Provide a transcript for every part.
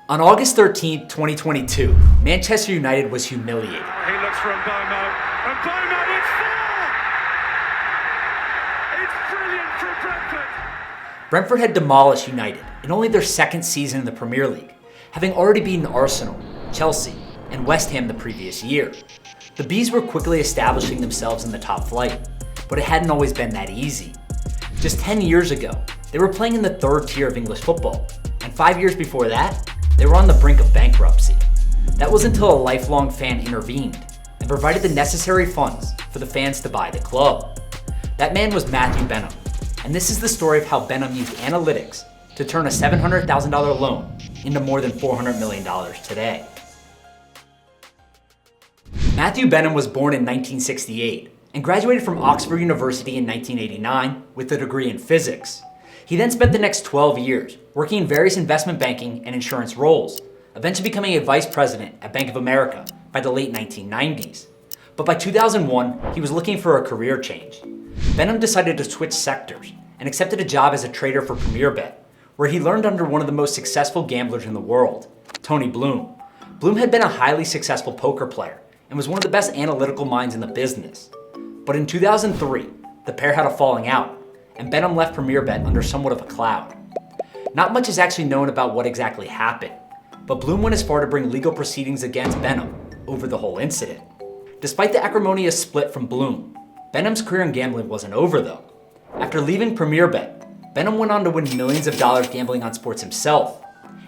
On August 13, 2022, Manchester United was humiliated. He looks for Mbomo, and Mbomo is four! It's brilliant for Brentford! Brentford had demolished United in only their second season in the Premier League, having already beaten Arsenal, Chelsea, and West Ham the previous year. The Bees were quickly establishing themselves in the top flight, but it hadn't always been that easy. Just 10 years ago, they were playing in the third tier of English football, and 5 years before that, they were on the brink of bankruptcy. That was until a lifelong fan intervened and provided the necessary funds for the fans to buy the club. That man was Matthew Benham, and this is the story of how Benham used analytics to turn a $700,000 loan into more than $400 million today. Matthew Benham was born in 1968 and graduated from Oxford University in 1989 with a degree in physics. He then spent the next 12 years working in various investment banking and insurance roles, eventually becoming a vice president at Bank of America by the late 1990s. But by 2001, he was looking for a career change. Benham decided to switch sectors and accepted a job as a trader for Premier Bet, where he learned under one of the most successful gamblers in the world, Tony Bloom. Bloom had been a highly successful poker player and was one of the best analytical minds in the business. But in 2003, the pair had a falling out, and Benham left Premier Bet under somewhat of a cloud. Not much is actually known about what exactly happened, but Bloom went as far to bring legal proceedings against Benham over the whole incident. Despite the acrimonious split from Bloom, Benham's career in gambling wasn't over though. After leaving Premier Bet, Benham went on to win millions of dollars gambling on sports himself,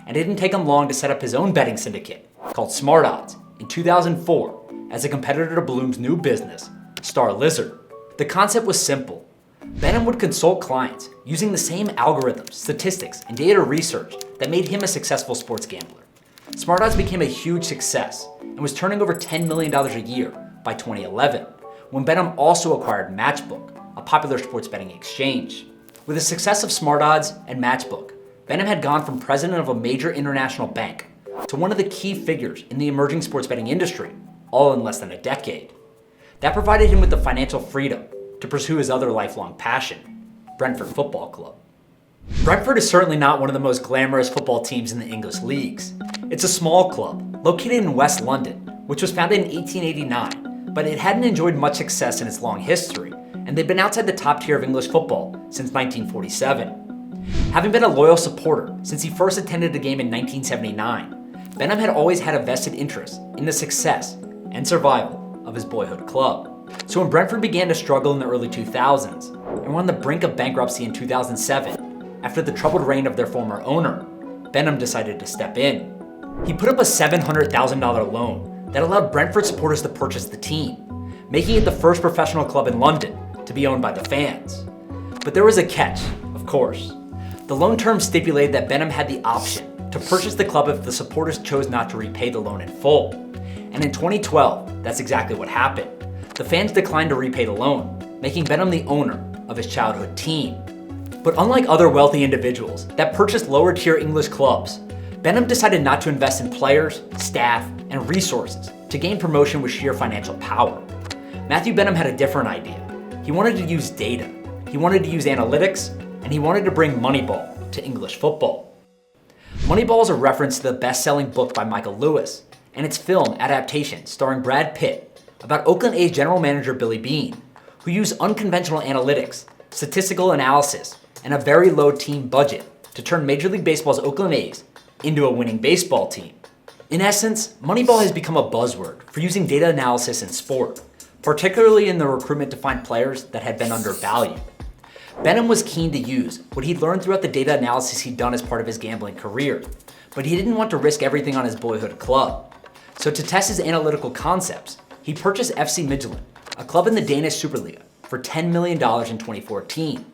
and it didn't take him long to set up his own betting syndicate called Smart Odds in 2004 as a competitor to Bloom's new business, Star Lizard. The concept was simple. Benham would consult clients using the same algorithms, statistics, and data research that made him a successful sports gambler. Smart Odds became a huge success and was turning over $10 million a year by 2011, when Benham also acquired Matchbook, a popular sports betting exchange. With the success of Smart Odds and Matchbook, Benham had gone from president of a major international bank to one of the key figures in the emerging sports betting industry, all in less than a decade. That provided him with the financial freedom to pursue his other lifelong passion, Brentford Football Club. Brentford is certainly not one of the most glamorous football teams in the English leagues. It's a small club located in West London, which was founded in 1889, but it hadn't enjoyed much success in its long history, and they've been outside the top tier of English football since 1947. Having been a loyal supporter since he first attended the game in 1979, Benham had always had a vested interest in the success and survival of his boyhood club. So when Brentford began to struggle in the early 2000s and were on the brink of bankruptcy in 2007, after the troubled reign of their former owner, Benham decided to step in. He put up a $700,000 loan that allowed Brentford supporters to purchase the team, making it the first professional club in London to be owned by the fans. But there was a catch, of course. The loan terms stipulated that Benham had the option to purchase the club if the supporters chose not to repay the loan in full. And in 2012, that's exactly what happened. The fans declined to repay the loan, making Benham the owner of his childhood team. But unlike other wealthy individuals that purchased lower tier English clubs, Benham decided not to invest in players, staff, and resources to gain promotion with sheer financial power. Matthew Benham had a different idea. He wanted to use data, he wanted to use analytics, and he wanted to bring Moneyball to English football. Moneyball is a reference to the best-selling book by Michael Lewis and its film adaptation starring Brad Pitt about Oakland A's general manager Billy Beane, who used unconventional analytics, statistical analysis, and a very low team budget to turn Major League Baseball's Oakland A's into a winning baseball team. In essence, Moneyball has become a buzzword for using data analysis in sport, particularly in the recruitment to find players that had been undervalued. Benham was keen to use what he'd learned throughout the data analysis he'd done as part of his gambling career, but he didn't want to risk everything on his boyhood club. So to test his analytical concepts, he purchased FC Midtjylland, a club in the Danish Superliga, for $10 million in 2014.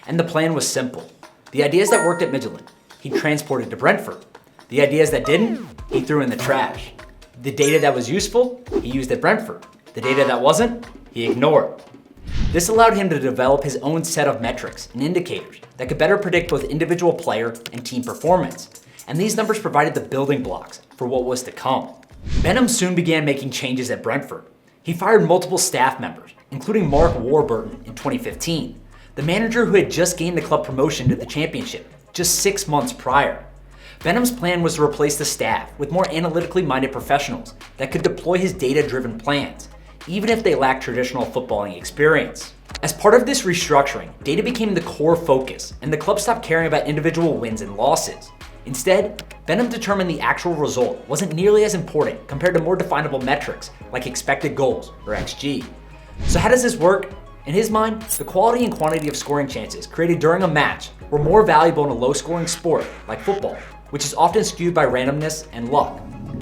And the plan was simple. The ideas that worked at Midtjylland, he transported to Brentford. The ideas that didn't, he threw in the trash. The data that was useful, he used at Brentford. The data that wasn't, he ignored. This allowed him to develop his own set of metrics and indicators that could better predict both individual player and team performance. And these numbers provided the building blocks for what was to come. Benham soon began making changes at Brentford. He fired multiple staff members, including Mark Warburton in 2015, the manager who had just gained the club promotion to the championship just 6 months prior. Benham's plan was to replace the staff with more analytically minded professionals that could deploy his data-driven plans, even if they lacked traditional footballing experience. As part of this restructuring, data became the core focus, and the club stopped caring about individual wins and losses. Instead, Benham determined the actual result wasn't nearly as important compared to more definable metrics like expected goals or XG. So how does this work? In his mind, the quality and quantity of scoring chances created during a match were more valuable in a low-scoring sport like football, which is often skewed by randomness and luck.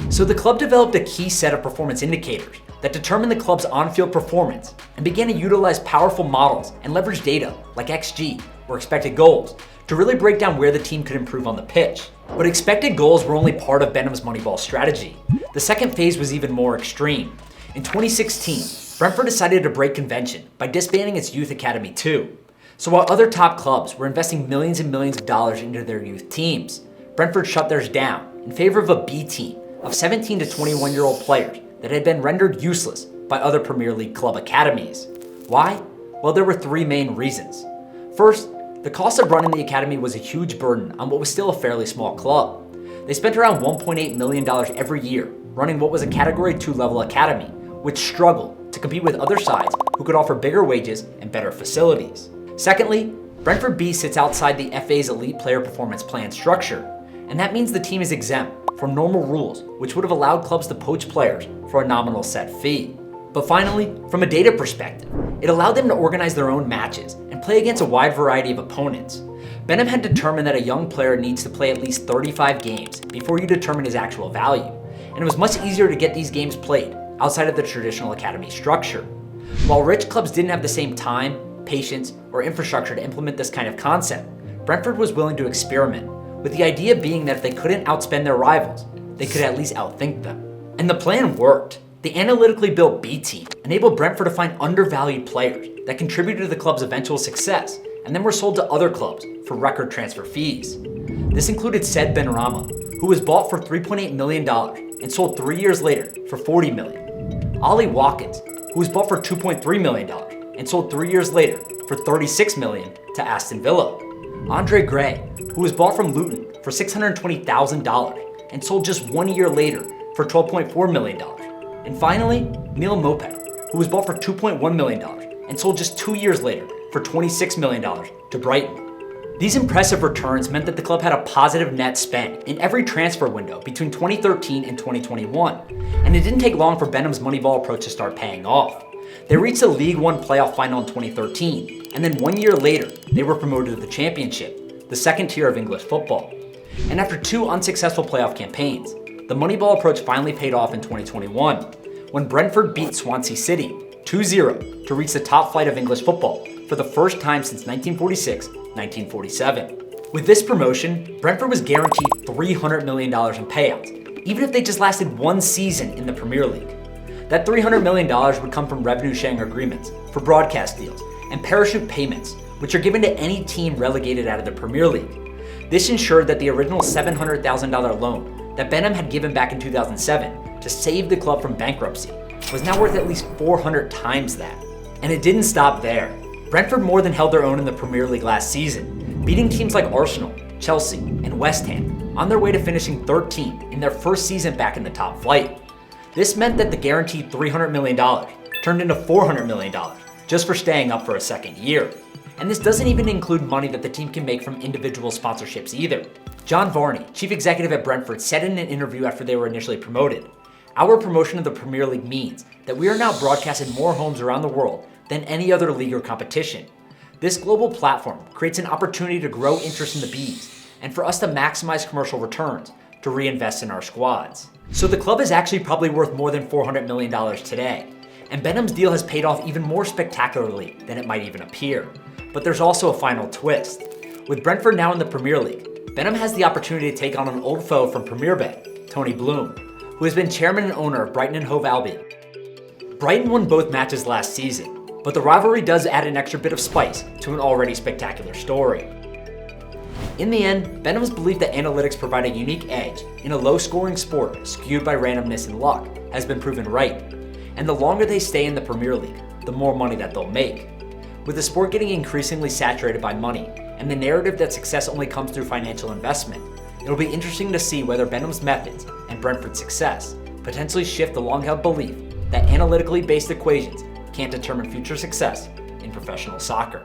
So the club developed a key set of performance indicators that determine the club's on-field performance and began to utilize powerful models and leverage data like XG or expected goals to really break down where the team could improve on the pitch. But expected goals were only part of Benham's moneyball strategy. The second phase was even more extreme. In 2016, Brentford decided to break convention by disbanding its youth academy too. So while other top clubs were investing millions and millions of dollars into their youth teams, Brentford shut theirs down in favor of a B team of 17 to 21-year-old players that had been rendered useless by other Premier League club academies. Why? Well, there were three main reasons. First, the cost of running the academy was a huge burden on what was still a fairly small club. They spent around $1.8 million every year running what was a Category 2 level academy, which struggled to compete with other sides who could offer bigger wages and better facilities. Secondly, Brentford B sits outside the FA's Elite Player Performance Plan structure, and that means the team is exempt from normal rules, which would have allowed clubs to poach players for a nominal set fee. But finally, from a data perspective, it allowed them to organize their own matches and play against a wide variety of opponents. Benham had determined that a young player needs to play at least 35 games before you determine his actual value, and it was much easier to get these games played outside of the traditional academy structure. While rich clubs didn't have the same time, patience, or infrastructure to implement this kind of concept, Brentford was willing to experiment, with the idea being that if they couldn't outspend their rivals, they could at least outthink them. And the plan worked. The analytically built B team enabled Brentford to find undervalued players that contributed to the club's eventual success and then were sold to other clubs for record transfer fees. This included Said Benrahma, who was bought for $3.8 million and sold 3 years later for $40 million. Ollie Watkins, who was bought for $2.3 million and sold 3 years later for $36 million to Aston Villa. Andre Gray, who was bought from Luton for $620,000 and sold just 1 year later for $12.4 million. And finally, Neil Moped, who was bought for $2.1 million and sold just 2 years later for $26 million to Brighton. These impressive returns meant that the club had a positive net spend in every transfer window between 2013 and 2021, and it didn't take long for Benham's moneyball approach to start paying off. They reached the League One playoff final in 2013, and then 1 year later, they were promoted to the Championship, the second tier of English football. And after 2 unsuccessful playoff campaigns, the moneyball approach finally paid off in 2021, when Brentford beat Swansea City 2-0 to reach the top flight of English football for the first time since 1946-1947. With this promotion, Brentford was guaranteed $300 million in payouts, even if they just lasted 1 season in the Premier League. That $300 million would come from revenue sharing agreements for broadcast deals and parachute payments, which are given to any team relegated out of the Premier League. This ensured that the original $700,000 loan that Benham had given back in 2007 to save the club from bankruptcy was now worth at least 400 times that. And it didn't stop there. Brentford more than held their own in the Premier League last season, beating teams like Arsenal, Chelsea, and West Ham on their way to finishing 13th in their first season back in the top flight. This meant that the guaranteed $300 million turned into $400 million just for staying up for a second year. And this doesn't even include money that the team can make from individual sponsorships either. John Varney, chief executive at Brentford, said in an interview after they were initially promoted, "Our promotion of the Premier League means that we are now broadcast in more homes around the world than any other league or competition. This global platform creates an opportunity to grow interest in the Bees and for us to maximize commercial returns to reinvest in our squads." So the club is actually probably worth more than $400 million today, and Benham's deal has paid off even more spectacularly than it might even appear. But there's also a final twist. With Brentford now in the Premier League, Benham has the opportunity to take on an old foe from Premier Bet, Tony Bloom, who has been chairman and owner of Brighton and Hove Albion. Brighton won both matches last season, but the rivalry does add an extra bit of spice to an already spectacular story. In the end, Benham's belief that analytics provide a unique edge in a low-scoring sport skewed by randomness and luck has been proven right, and the longer they stay in the Premier League, the more money that they'll make. With the sport getting increasingly saturated by money and the narrative that success only comes through financial investment, It'll be interesting to see whether Benham's methods and Brentford's success potentially shift the long-held belief that analytically based equations can't determine future success in professional soccer.